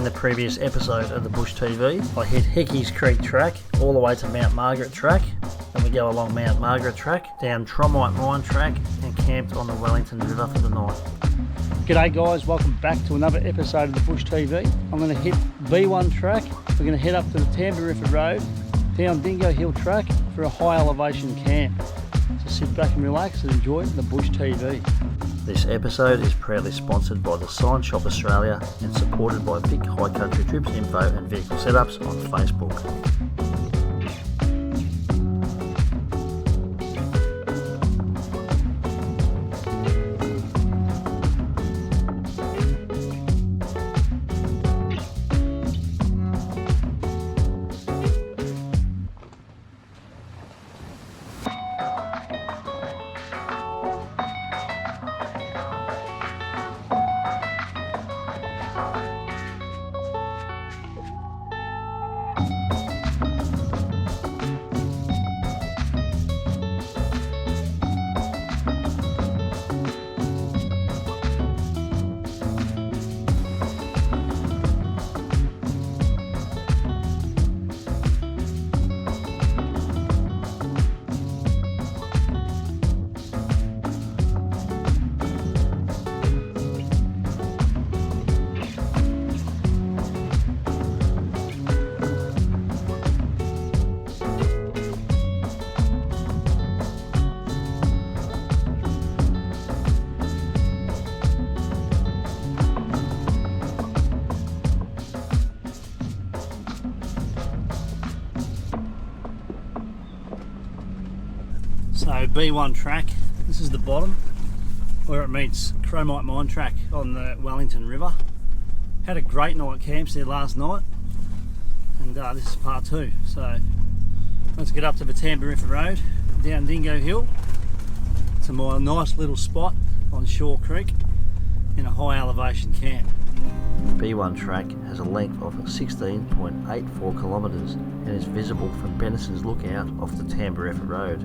in the previous episode of the Bush TV, I hit Hickey's Creek track all the way to Mount Margaret track. Then we go along Mount Margaret track, down Tromite Mine track, and camped on the Wellington River for the night. G'day guys, welcome back to another episode of the Bush TV. I'm going to hit B1 track. We're going to head up to the Tamboriffa Road, down Dingo Hill track for a high elevation camp. So sit back and relax and enjoy the Bush TV. This episode is proudly sponsored by the Sign Shop Australia and supported by Vic High Country Trips Info and Vehicle Setups on Facebook. So B1 track, this is the bottom where it meets Tromite Mine track on the Wellington River. Had a great night at camps there last night, and this is part 2. So let's get up to the Tamboriffa Road, down Dingo Hill to my nice little spot on Shaw Creek in a high elevation camp. B1 track has a length of 16.84 kilometres and is visible from Benison's Lookout off the Tamboriffa Road.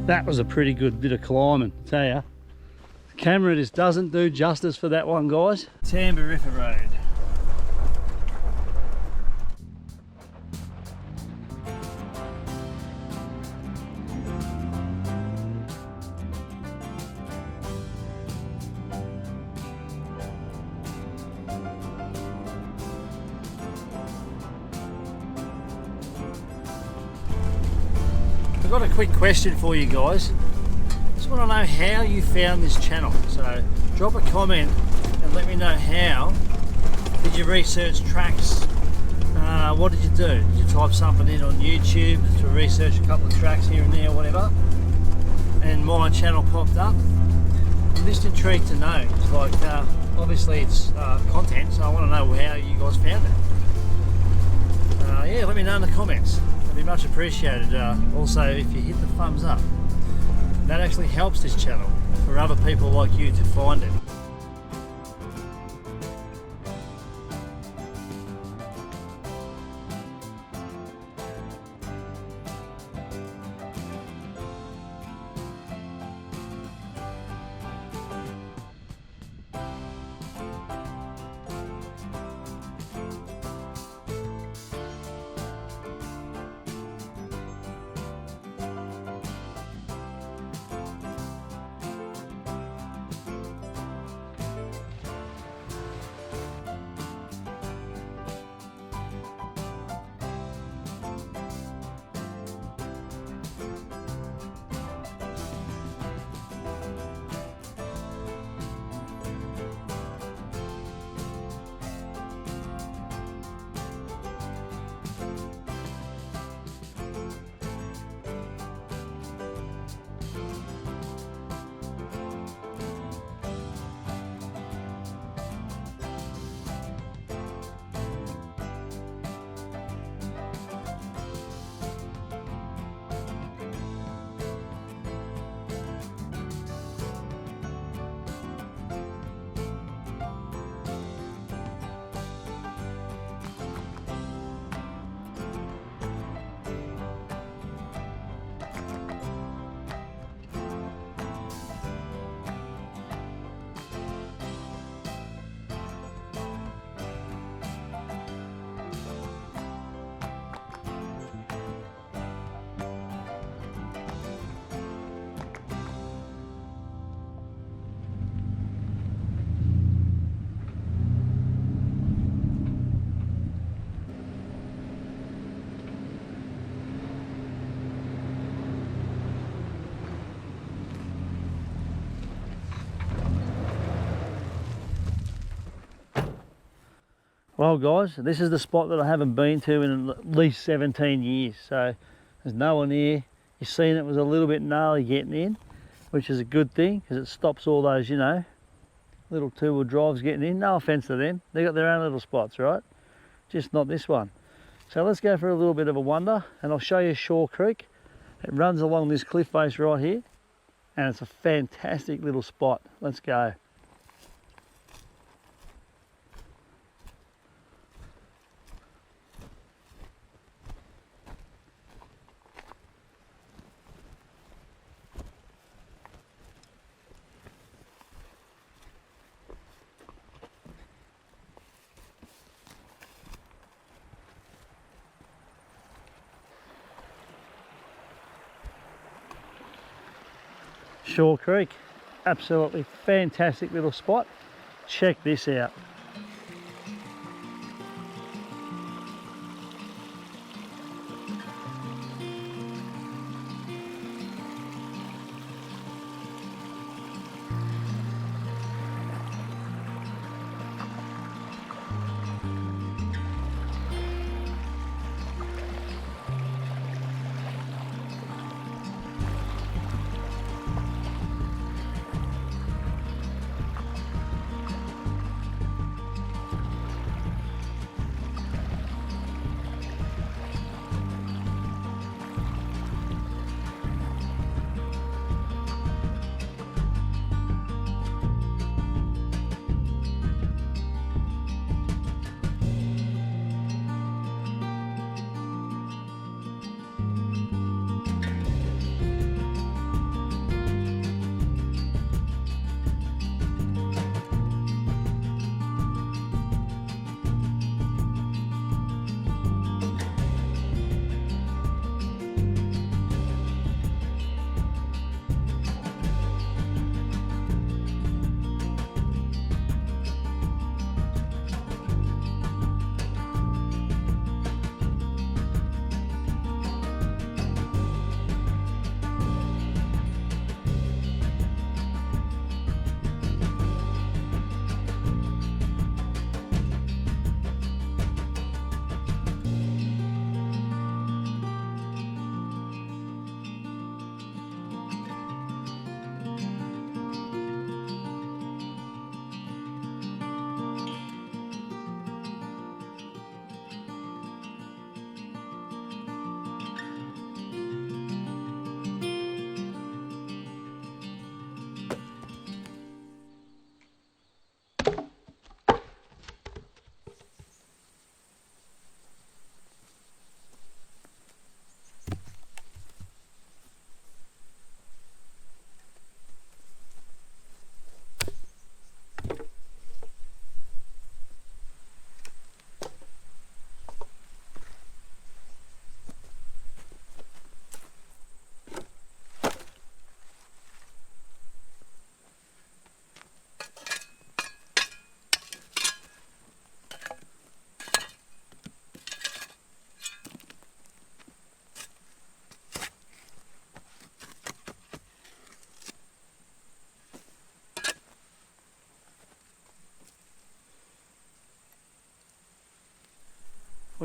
That was a pretty good bit of climbing, I tell ya. The camera just doesn't do justice for that one, guys. Tamboriffa Road. I've got a quick question for you guys. Just want to know how you found this channel. So drop a comment and let me know how. Did you research tracks? What did you do? Did you type something in on YouTube to research a couple of tracks here and there or whatever? And my channel popped up. I'm just intrigued to know. It's like, obviously it's content, so I want to know how you guys found it. Yeah, let me know in the comments. Be much appreciated. Also, if you hit the thumbs up. That actually helps this channel for other people like you to find it. Well guys, this is the spot that I haven't been to in at least 17 years, so there's no one here. You've seen it was a little bit gnarly getting in, which is a good thing because it stops all those, you know, little two-wheel drives getting in. No offense to them, they got their own little spots, right? Just not this one. So let's go for a little bit of a wander and I'll show you Shore Creek. It runs along this cliff face right here and it's a fantastic little spot. Let's go. Shore Creek, absolutely fantastic little spot. Check this out.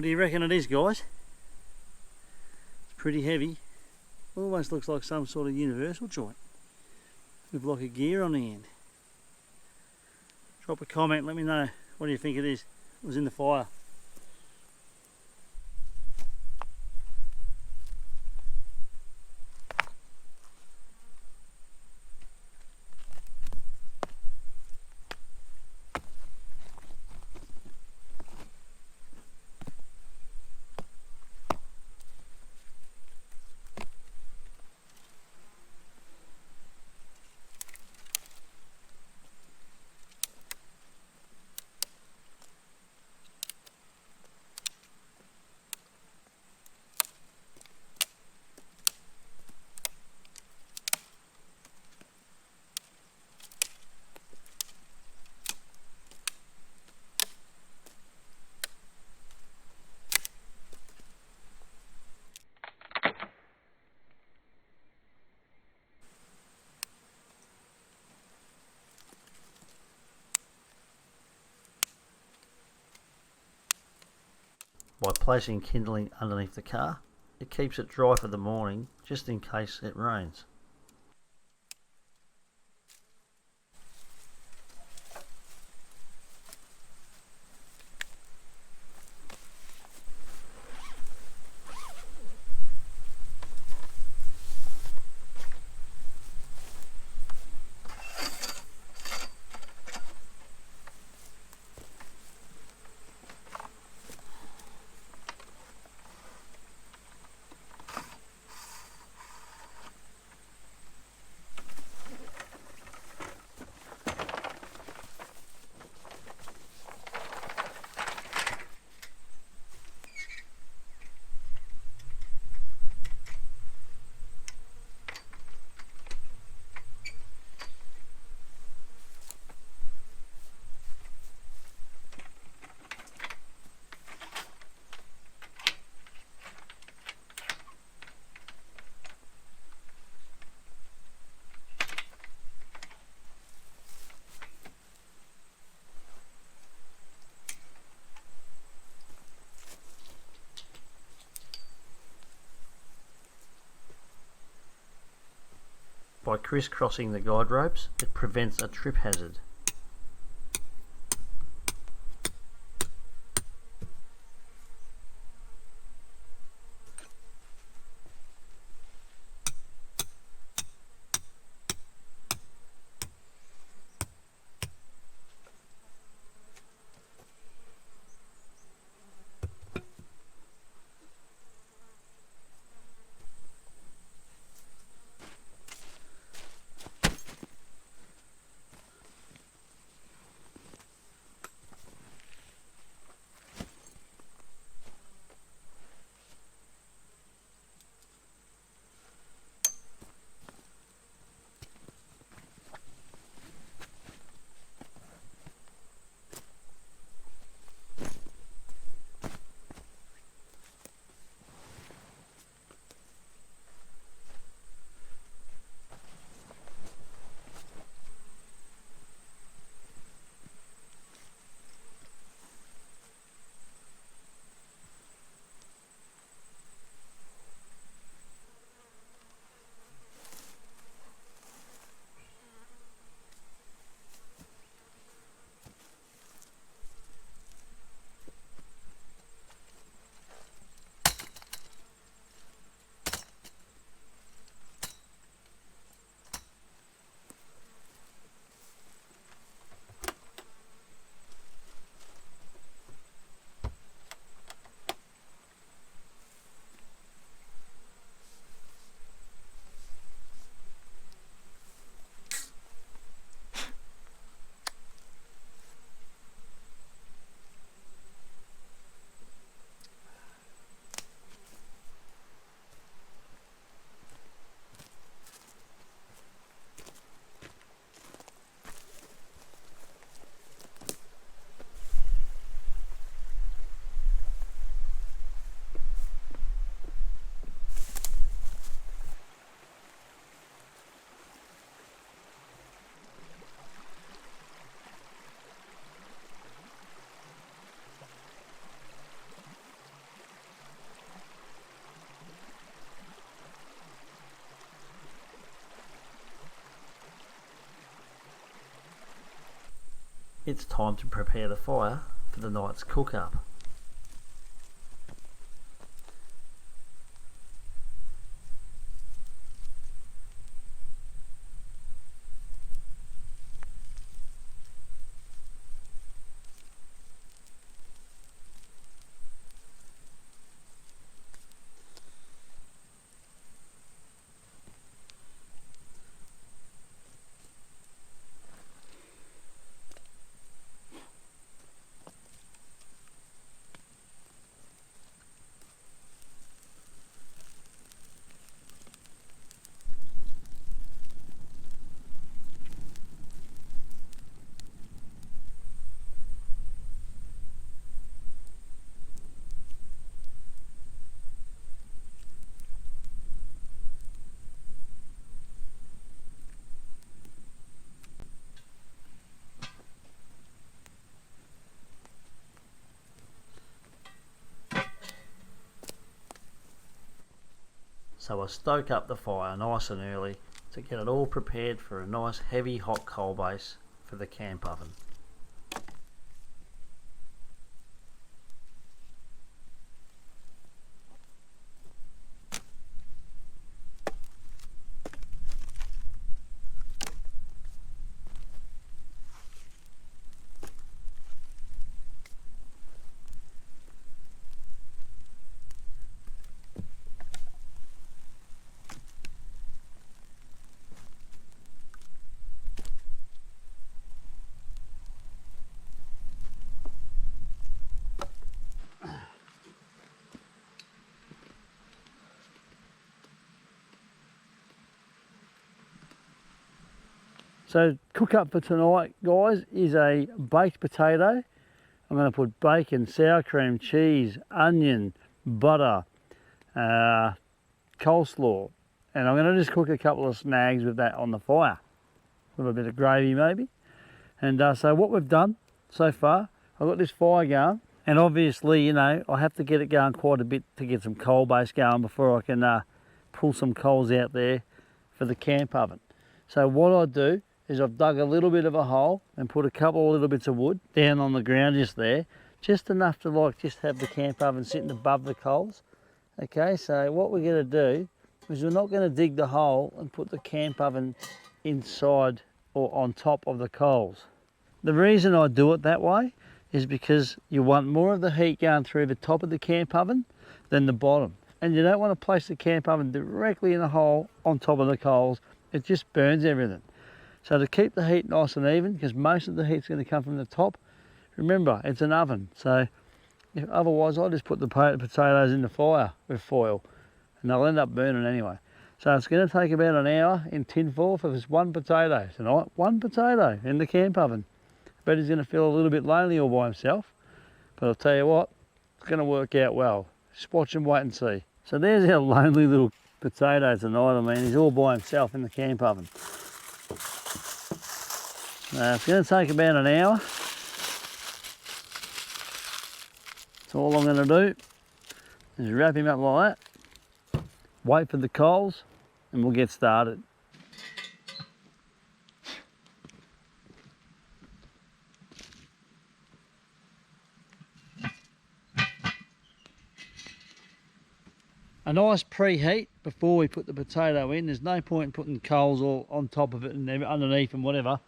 What do you reckon it is, guys? It's pretty heavy. Almost looks like some sort of universal joint with like a gear on the end. Drop a comment, let me know what do you think it is. It was in the fire. By placing kindling underneath the car, it keeps it dry for the morning just in case it rains. By crisscrossing the guide ropes, it prevents a trip hazard. it's time to prepare the fire for the night's cook up. So I stoke up the fire nice and early to get it all prepared for a nice heavy hot coal base for the camp oven. So cook up for tonight, guys, is a baked potato. I'm going to put bacon, sour cream, cheese, onion, butter, coleslaw, and I'm going to just cook a couple of snags with that on the fire. A little bit of gravy maybe. And so what we've done so far, I've got this fire going, and obviously, you know, I have to get it going quite a bit to get some coal base going before I can pull some coals out there for the camp oven. So what I do is I've dug a little bit of a hole and put a couple of little bits of wood down on the ground just there, just enough to like just have the camp oven sitting above the coals. Okay, so what we're going to do is we're not going to dig the hole and put the camp oven inside or on top of the coals. The reason I do it that way is because you want more of the heat going through the top of the camp oven than the bottom, and you don't want to place the camp oven directly in the hole on top of the coals. It just burns everything. So to keep the heat nice and even, because most of the heat's going to come from the top, remember it's an oven, so otherwise I just put the potatoes in the fire with foil and they'll end up burning anyway. So it's going to take about an hour in tin foil for this one potato tonight. One potato in the camp oven. I bet he's going to feel a little bit lonely all by himself, but I'll tell you what, it's going to work out well. Just watch and wait and see. So there's our lonely little potato tonight. I mean, he's all by himself in the camp oven. It's going to take about an hour. So all I'm going to do is wrap him up like that, wait for the coals, and we'll get started. A nice preheat before we put the potato in. There's no point in putting coals all on top of it and underneath and whatever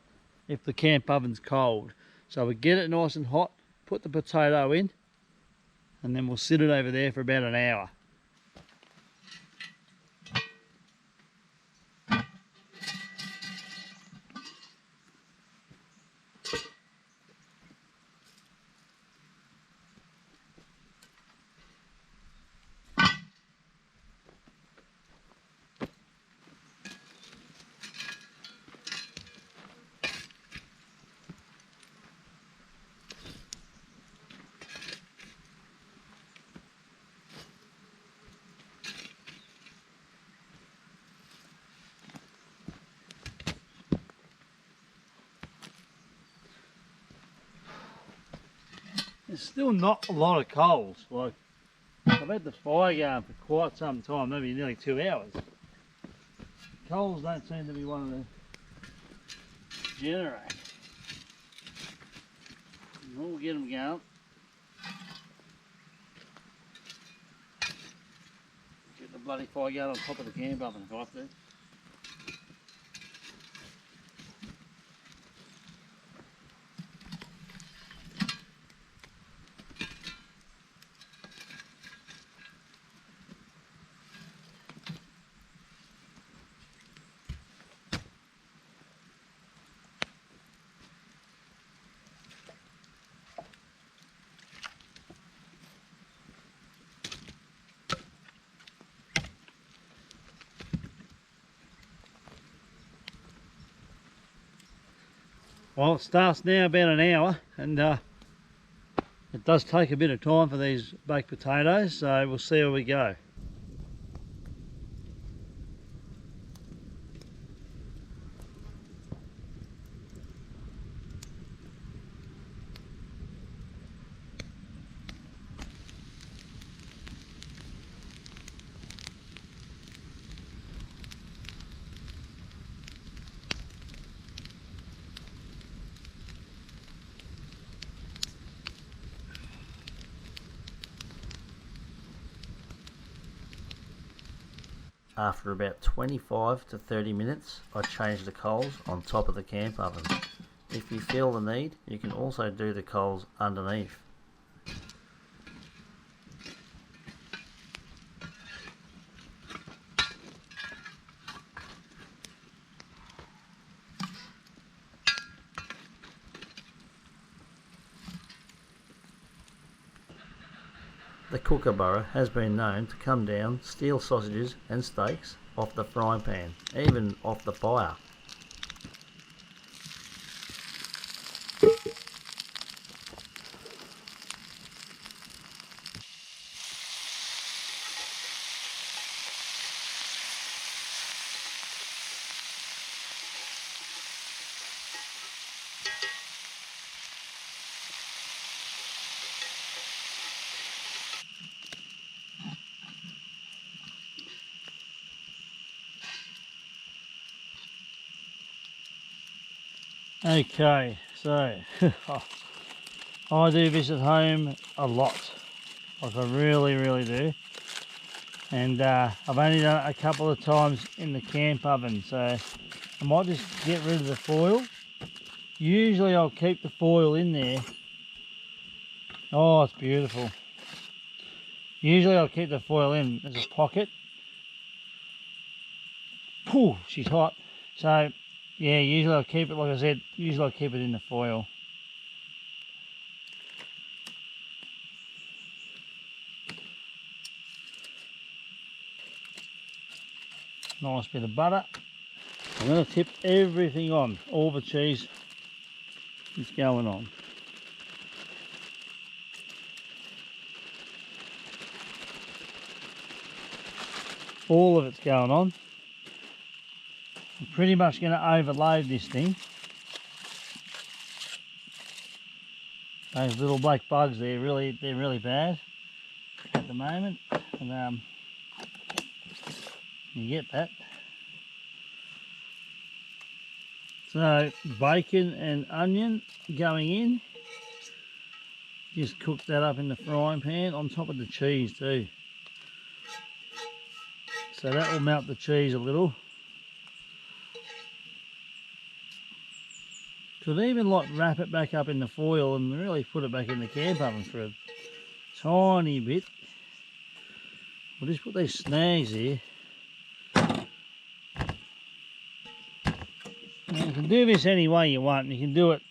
if the camp oven's cold. So we get it nice and hot, put the potato in, and then we'll sit it over there for about an hour. There's still not a lot of coals. Like, I've had the fire going for quite some time, maybe nearly 2 hours. Coals don't seem to be one of the generate. We'll get them going. Get the bloody fire going on top of the camp oven if I have to. Well, it starts now about an hour, and it does take a bit of time for these baked potatoes, so we'll see how we go. After about 25 to 30 minutes, I change the coals on top of the camp oven. If you feel the need, you can also do the coals underneath. The kookaburra has been known to come down, steal sausages and steaks off the frying pan, even off the fire. Okay, so I do this at home a lot, like I really do, and I've only done it a couple of times in the camp oven, so I might just get rid of the foil. Usually I'll keep the foil in there. Oh, it's beautiful. Usually I'll keep the foil in as a pocket. Whew, she's hot. So yeah, usually I'll keep it, like I said, usually I'll keep it in the foil. Nice bit of butter. I'm going to tip everything on, all the cheese is going on. All of it's going on. I'm pretty much going to overload this thing. Those little black bugs, they're really bad at the moment, and you get that. So bacon and onion going in. Just cook that up in the frying pan on top of the cheese too. So that will melt the cheese a little. Could even like wrap it back up in the foil and really put it back in the camp oven for a tiny bit. We'll just put these snags here. Now, you can do this any way you want. You can do it,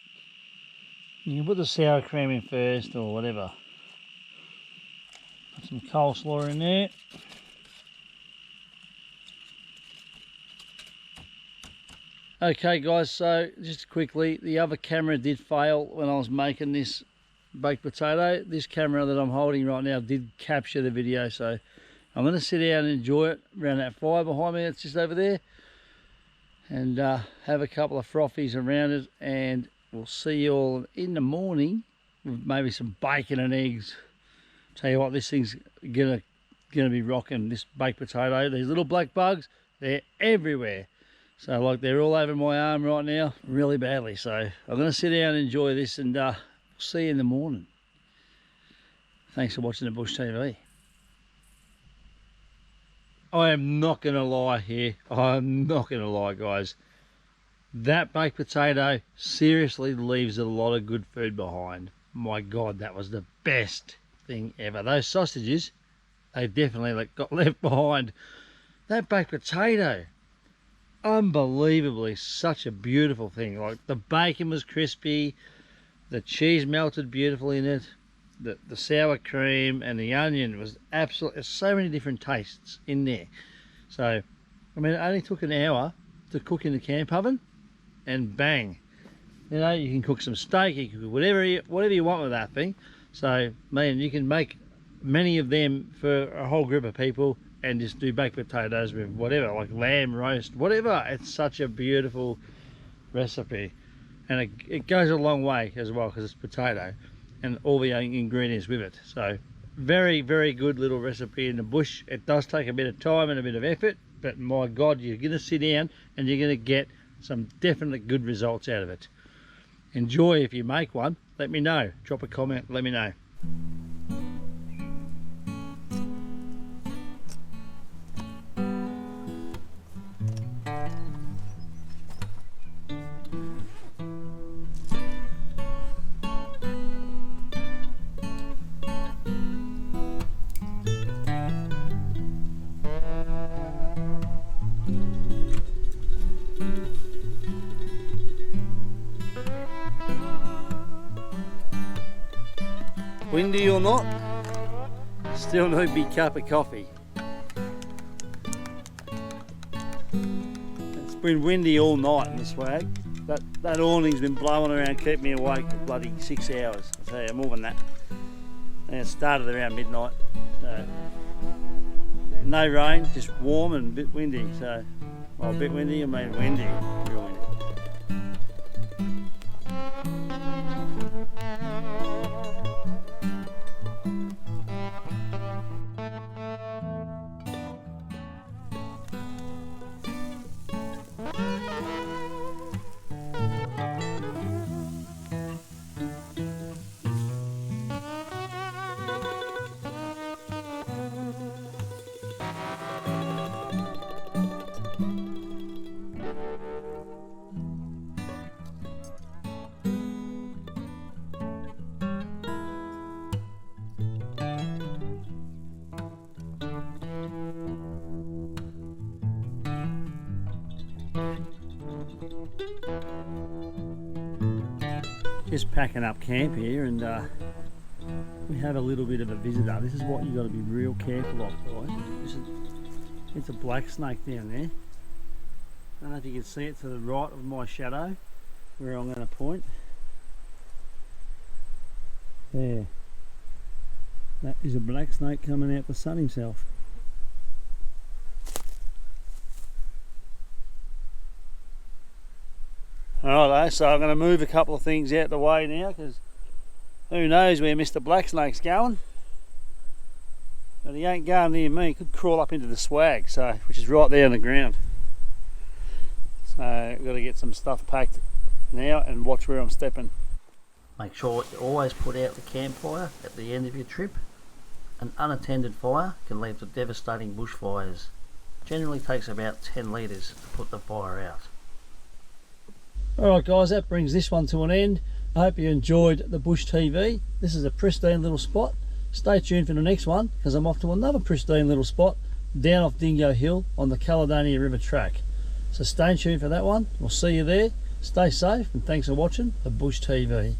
you can put the sour cream in first or whatever. Put some coleslaw in there. Okay guys, so just quickly, the other camera did fail when I was making this baked potato. This camera that I'm holding right now did capture the video, so I'm going to sit down and enjoy it around that fire behind me. It's just over there, and have a couple of frothies around it, and we'll see you all in the morning with maybe some bacon and eggs. Tell you what, this thing's gonna be rocking, this baked potato. These little black bugs, they're everywhere. So like they're all over my arm right now, really badly. So I'm going to sit down and enjoy this, and see you in the morning. Thanks for watching the Bush TV. I am not going to lie here. I'm not going to lie, guys. That baked potato seriously leaves a lot of good food behind. My God, that was the best thing ever. Those sausages, they definitely got left behind. That baked potato, unbelievably such a beautiful thing. Like, the bacon was crispy, the cheese melted beautifully in it, the sour cream and the onion was absolutely, so many different tastes in there. So, I mean, it only took an hour to cook in the camp oven, and bang, you know, you can cook some steak, you can cook whatever you want with that thing. So, man, you can make many of them for a whole group of people and just do baked potatoes with whatever, like lamb roast, whatever. It's such a beautiful recipe, and it goes a long way as well because it's potato and all the ingredients with it. So very, very good little recipe in the bush. It does take a bit of time and a bit of effort, but my God, you're going to sit down and you're going to get some definite good results out of it. Enjoy if you make one. Let me know. Drop a comment, let me know. Windy or not, still no big cup of coffee. It's been windy all night in the swag. That awning's been blowing around, kept me awake for bloody 6 hours. I'll tell you, more than that. And it started around midnight. So no rain, just warm and a bit windy. So, well, a bit windy, I mean windy, real windy. Just packing up camp here, and we have a little bit of a visitor. This is what you got to be real careful of, guys. It's a black snake down there. I don't know if you can see it to the right of my shadow, where I'm going to point. There. That is a black snake coming out to sun himself. Alright, so I'm going to move a couple of things out the way now, because who knows where Mr. Black Snake's going. But he ain't going near me. He could crawl up into the swag, so which is right there on the ground. So I've got to get some stuff packed now and watch where I'm stepping. Make sure you always put out the campfire at the end of your trip. An unattended fire can lead to devastating bushfires. Generally takes about 10 litres to put the fire out. Alright guys, that brings this one to an end. I hope you enjoyed the Bush TV. This is a pristine little spot. Stay tuned for the next one, because I'm off to another pristine little spot down off Dingo Hill on the Caledonia River track. So stay tuned for that one. We'll see you there. Stay safe, and thanks for watching the Bush TV.